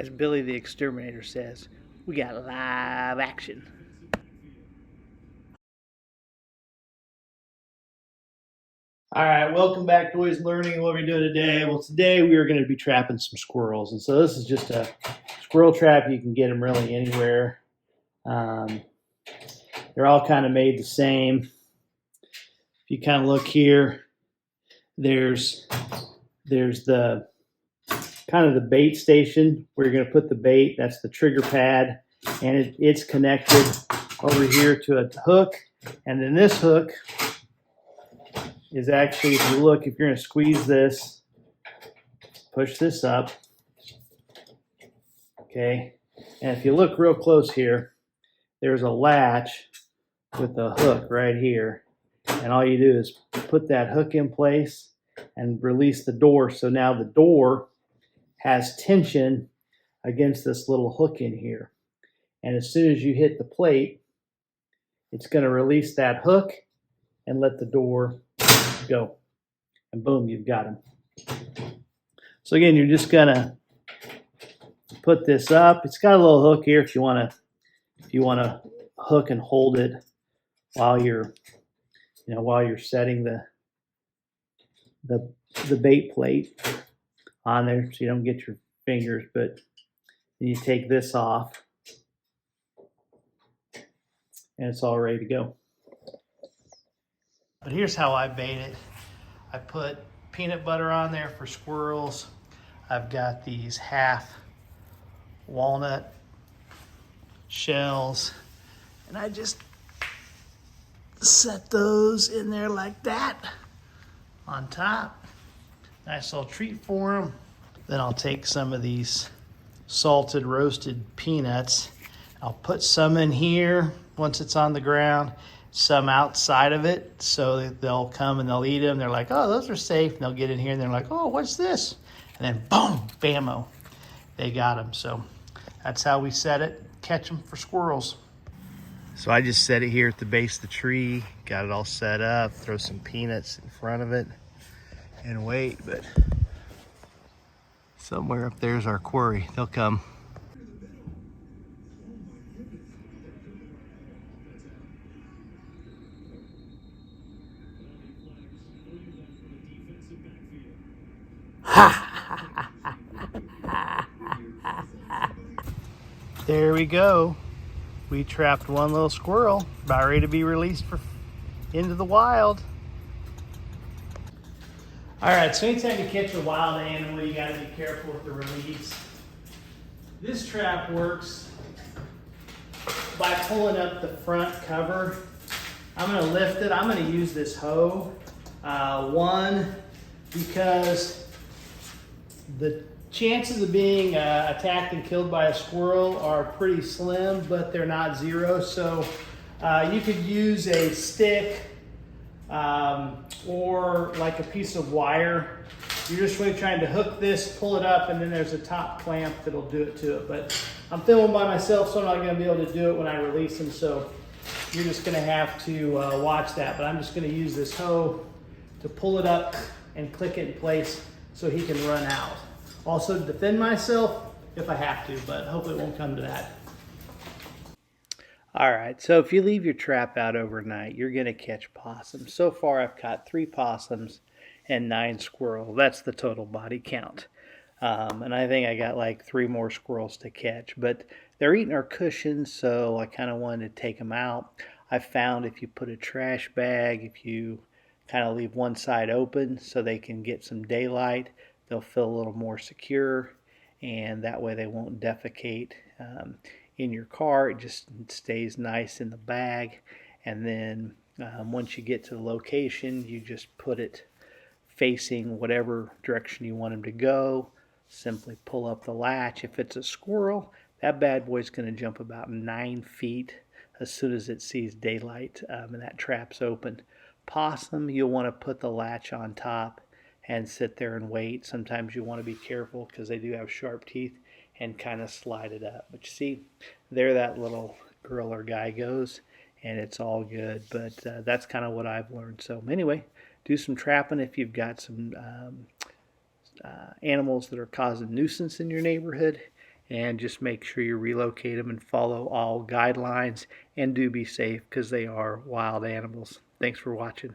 As Billy the Exterminator says, we got live action. All right, welcome back to Always Learning. What are we doing today? Well, today we are going to be trapping some squirrels. And so this is just a squirrel trap. You can get them really anywhere. They're all kind of made the same. If you kind of look here, there's the kind of the bait station where you're going to put the bait. That's the trigger pad. And it's connected over here to a hook. And then this hook is actually, if you look, if you're going to squeeze this, push this up, okay? And if you look real close here, there's a latch with a hook right here. And all you do is put that hook in place and release the door. So now the door has tension against this little hook in here. And as soon as you hit the plate, it's going to release that hook and let the door go. And boom, you've got them. So again, you're just going to put this up. It's got a little hook here if you want to hook and hold it while you're setting the bait plate on there, so you don't get your fingers. But then you take this off and it's all ready to go. But here's how I bait it. I put peanut butter on there for squirrels. I've got these half walnut shells, and I just set those in there like that on top. Nice little treat for them. Then I'll take some of these salted roasted peanuts. I'll put some in here once it's on the ground, some outside of it, so that they'll come and they'll eat them. They're like, oh, those are safe. And they'll get in here and they're like, oh, what's this? And then boom, bammo, they got them. So that's how we set it. Catch them for squirrels. So I just set it here at the base of the tree, got it all set up, throw some peanuts in front of it and wait. But somewhere up there's our quarry. They'll come. There we go. We trapped one little squirrel, about ready to be released into the wild. All right, so anytime you catch a wild animal, you gotta be careful with the release. This trap works by pulling up the front cover. I'm gonna lift it. I'm gonna use this hoe. One, because the chances of being attacked and killed by a squirrel are pretty slim, but they're not zero. So you could use a stick or like a piece of wire. You're just really trying to hook this, pull it up, and then there's a top clamp that'll do it to it. But I'm filming by myself, so I'm not going to be able to do it when I release them. So you're just going to have to watch that. But I'm just going to use this hoe to pull it up and click it in place so he can run out. Also defend myself if I have to, but hopefully it won't come to that. All right, so if you leave your trap out overnight, you're gonna catch possums. So far I've caught 3 possums and 9 squirrels. That's the total body count. And I think I got like 3 more squirrels to catch, but they're eating our cushions, so I kind of wanted to take them out. I found if you put a trash bag, if you kind of leave one side open so they can get some daylight, they'll feel a little more secure, and that way they won't defecate in your car. It just stays nice in the bag. And then once you get to the location, you just put it facing whatever direction you want them to go. Simply pull up the latch. If it's a squirrel, that bad boy's going to jump about 9 feet as soon as it sees daylight and that trap's open. Possum, you'll want to put the latch on top and sit there and wait. Sometimes you want to be careful because they do have sharp teeth, and kind of slide it up. But you see, there that little girl or guy goes, and it's all good. But that's kind of what I've learned. So anyway, do some trapping if you've got some animals that are causing nuisance in your neighborhood, and just make sure you relocate them and follow all guidelines, and do be safe because they are wild animals. Thanks for watching.